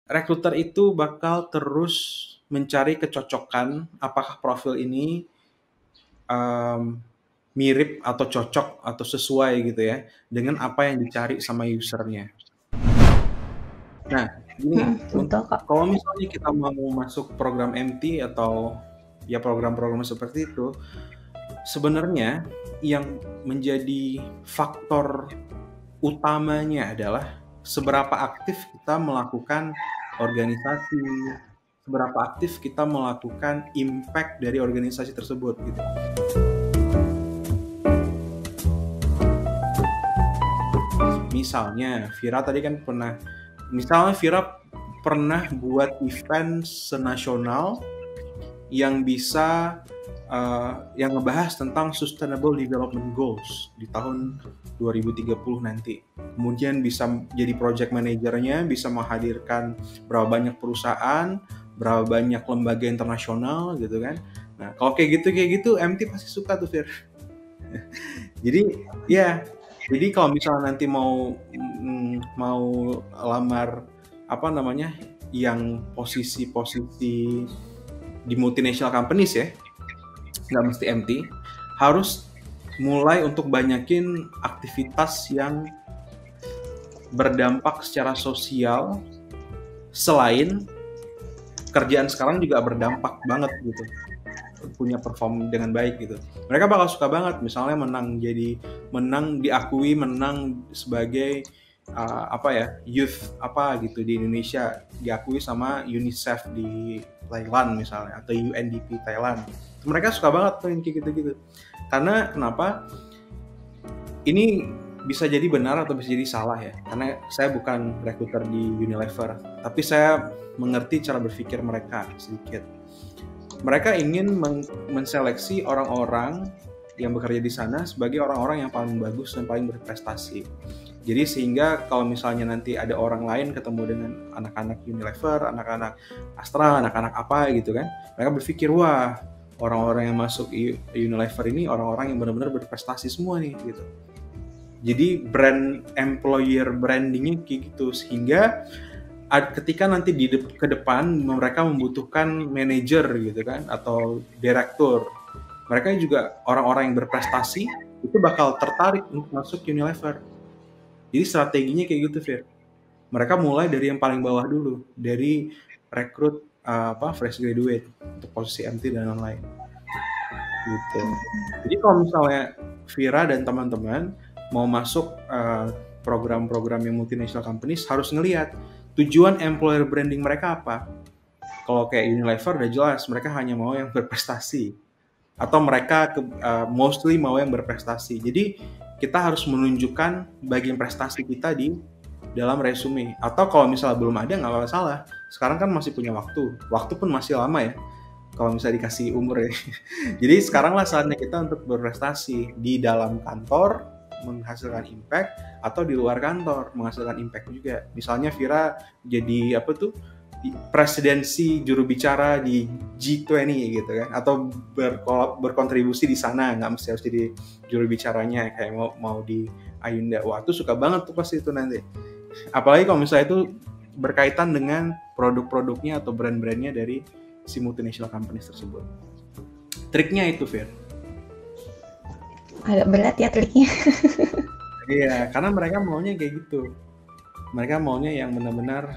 Rekruter itu bakal terus mencari kecocokan apakah profil ini um, mirip atau cocok atau sesuai gitu ya dengan apa yang dicari sama usernya. Nah, gini, Betul kok. kalau misalnya kita mau masuk program MT atau ya program-program seperti itu, sebenarnya yang menjadi faktor utamanya adalah seberapa aktif kita melakukan organisasi, seberapa aktif kita melakukan impact dari organisasi tersebut gitu. Misalnya, Vira pernah buat event senasional yang bisa yang ngebahas tentang Sustainable Development Goals di tahun 2030 nanti. Kemudian bisa jadi project manajernya, bisa menghadirkan berapa banyak perusahaan, berapa banyak lembaga internasional gitu kan. Nah, kalau kayak gitu MT pasti suka tuh, Fir. Jadi ya, jadi kalau misalnya nanti mau lamar apa namanya yang posisi-posisi di multinational companies ya, nggak mesti MT, harus mulai untuk banyakin aktivitas yang berdampak secara sosial selain kerjaan sekarang juga berdampak banget gitu, punya perform dengan baik gitu. Mereka bakal suka banget misalnya menang sebagai apa ya, youth apa gitu di Indonesia, diakui sama UNICEF di Thailand misalnya atau UNDP Thailand. Mereka suka banget tuh yang kayak gitu-gitu. Karena kenapa? Ini bisa jadi benar atau bisa jadi salah ya. Karena saya bukan rekruter di Unilever, tapi saya mengerti cara berpikir mereka sedikit. Mereka ingin menseleksi orang-orang yang bekerja di sana sebagai orang-orang yang paling bagus dan paling berprestasi. Jadi sehingga kalau misalnya nanti ada orang lain ketemu dengan anak-anak Unilever, anak-anak Astra, anak-anak apa gitu kan, mereka berpikir, wah, orang-orang yang masuk Unilever ini orang-orang yang benar-benar berprestasi semua nih gitu. Jadi employer brandingnya kayak gitu, sehingga ketika nanti ke depan mereka membutuhkan manajer gitu kan atau direktur, mereka juga orang-orang yang berprestasi itu bakal tertarik untuk masuk Unilever. Jadi strateginya kayak gitu, Fir. Mereka mulai dari yang paling bawah dulu, dari rekrut fresh graduate untuk posisi MT dan lain-lain. Gitu. Jadi kalau misalnya Vira dan teman-teman mau masuk program-program yang multinational companies, harus ngelihat tujuan employer branding mereka apa. Kalau kayak Unilever udah jelas, mereka hanya mau yang berprestasi. Atau mereka mostly mau yang berprestasi. Jadi kita harus menunjukkan bagian prestasi kita di dalam resume. Atau kalau misalnya belum ada, nggak masalah. Sekarang kan masih punya waktu. Waktu pun masih lama ya, kalau misalnya dikasih umur ya. Jadi sekaranglah saatnya kita untuk berprestasi di dalam kantor, menghasilkan impact, atau di luar kantor menghasilkan impact juga. Misalnya Vira jadi apa tuh, presidensi juru bicara di G20 gitu kan, atau berkontribusi di sana, nggak mesti harus jadi juru bicaranya kayak mau di Ayunda. Wah, tuh suka banget tuh pasti itu nanti. Apalagi kalau misalnya itu berkaitan dengan produk-produknya atau brand-brandnya dari si multinational companies tersebut. Triknya itu, Fir. Agak berat ya triknya. Iya, karena mereka maunya kayak gitu. Mereka maunya yang benar-benar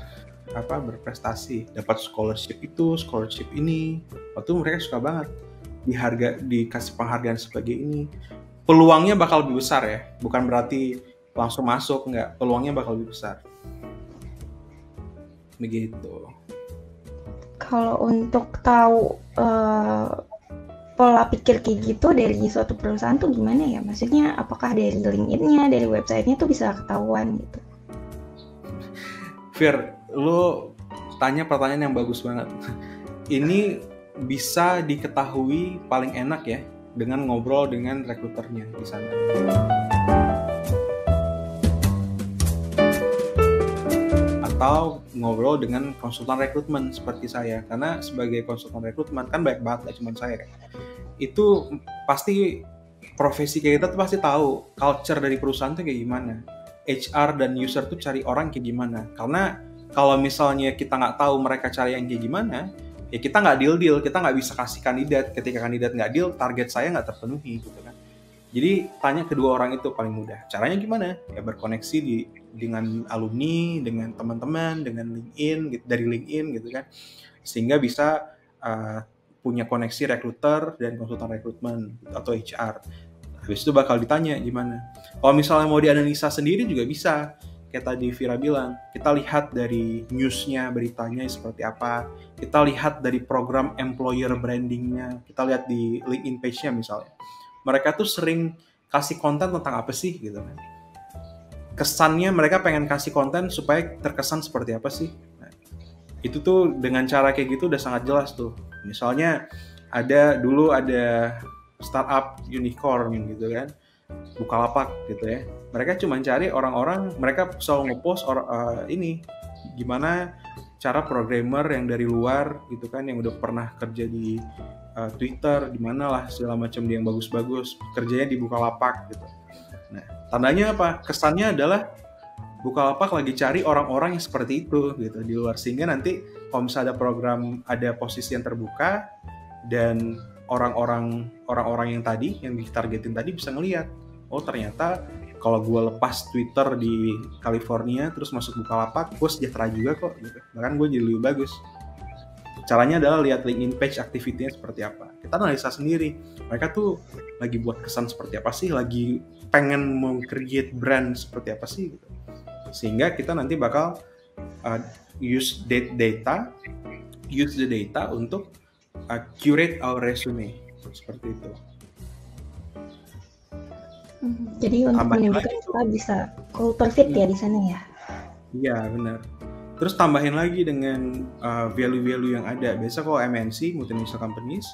berprestasi, dapat scholarship itu, scholarship ini. Waktu mereka suka banget dikasih penghargaan sebagai ini. Peluangnya bakal lebih besar ya, bukan berarti langsung masuk, enggak. Peluangnya bakal lebih besar. Begitu. Kalau untuk tahu pola pikir kayak gitu dari suatu perusahaan tuh gimana ya? Maksudnya apakah dari LinkedIn-nya, dari website-nya tuh bisa ketahuan gitu? Fir, lo tanya pertanyaan yang bagus banget. Ini bisa diketahui paling enak ya dengan ngobrol dengan rekruternya di sana. Atau ngobrol dengan konsultan rekrutmen seperti saya, karena sebagai konsultan rekrutmen kan banyak banget, gak cuma saya kan. Itu pasti profesi kayak kita tuh pasti tahu culture dari perusahaan tuh kayak gimana, HR dan user tuh cari orang kayak gimana. Karena Kalau misalnya kita nggak tahu mereka cari yang kayak gimana, ya kita nggak deal, kita nggak bisa kasih kandidat. Ketika kandidat nggak deal, target saya nggak terpenuhi gitu kan. Jadi tanya kedua orang itu paling mudah. Caranya gimana? Ya berkoneksi dengan alumni, dengan teman-teman, dengan LinkedIn, gitu, dari LinkedIn gitu kan, sehingga bisa punya koneksi rekruter dan konsultan rekrutmen atau HR. Habis itu bakal ditanya gimana. Kalau misalnya mau dianalisa sendiri juga bisa. Kayak tadi Vira bilang, kita lihat dari newsnya, beritanya seperti apa. Kita lihat dari program employer brandingnya. Kita lihat di LinkedIn page-nya misalnya. Mereka tuh sering kasih konten tentang apa sih gitu kan. Kesannya mereka pengen kasih konten supaya terkesan seperti apa sih. Nah, itu tuh dengan cara kayak gitu udah sangat jelas tuh. Misalnya dulu ada startup unicorn gitu kan, Bukalapak gitu ya. Mereka cuma cari orang-orang, mereka selalu ngepost ini gimana cara programmer yang dari luar gitu kan, yang udah pernah kerja di Twitter, di mana lah segala macam dia yang bagus-bagus, kerjanya di Bukalapak gitu. Nah, tandanya apa? Kesannya adalah Bukalapak lagi cari orang-orang yang seperti itu gitu di luar, sehingga nanti kalau misalnya ada program, ada posisi yang terbuka dan orang-orang yang tadi yang ditargetin tadi bisa ngelihat, oh ternyata kalau gue lepas Twitter di California terus masuk Bukalapak, gue sejahtera juga kok gitu. Bahkan gue jadi lebih bagus. Caranya adalah lihat LinkedIn page activity-nya seperti apa. Kita analisa sendiri. Mereka tuh lagi buat kesan seperti apa sih, lagi pengen mau-create brand seperti apa sih gitu. Sehingga kita nanti bakal use the data untuk curate our resume seperti itu. Jadi untuk menyebutkan kita bisa culture fit ya di sana ya. Iya benar. Terus tambahin lagi dengan value-value yang ada. Biasa kalau MNC, multinational companies,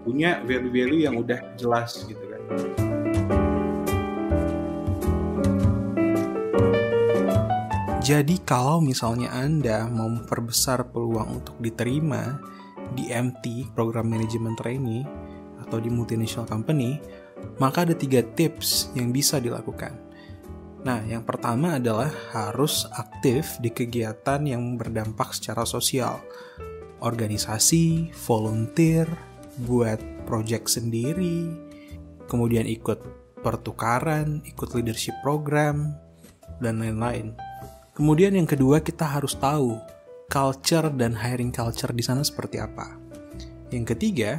punya value-value yang udah jelas gitu kan. Jadi kalau misalnya Anda mau memperbesar peluang untuk diterima di MT, Program Management Trainee, atau di multinational company, maka ada 3 tips yang bisa dilakukan. Nah, yang pertama adalah harus aktif di kegiatan yang berdampak secara sosial. Organisasi, volunteer, buat project sendiri, kemudian ikut pertukaran, ikut leadership program, dan lain-lain. Kemudian yang kedua, kita harus tahu culture dan hiring culture di sana seperti apa. Yang ketiga,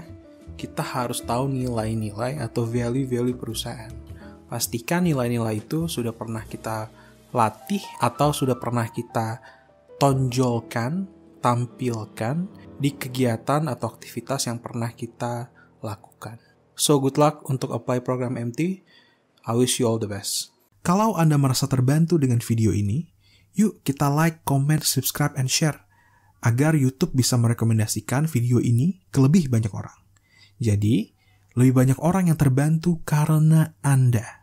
kita harus tahu nilai-nilai atau value-value perusahaan. Pastikan nilai-nilai itu sudah pernah kita latih atau sudah pernah kita tonjolkan, tampilkan di kegiatan atau aktivitas yang pernah kita lakukan. So good luck untuk apply program MT. I wish you all the best. Kalau Anda merasa terbantu dengan video ini, yuk kita like, comment, subscribe, and share agar YouTube bisa merekomendasikan video ini ke lebih banyak orang. Jadi, lebih banyak orang yang terbantu karena Anda.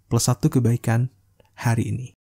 +1 kebaikan hari ini.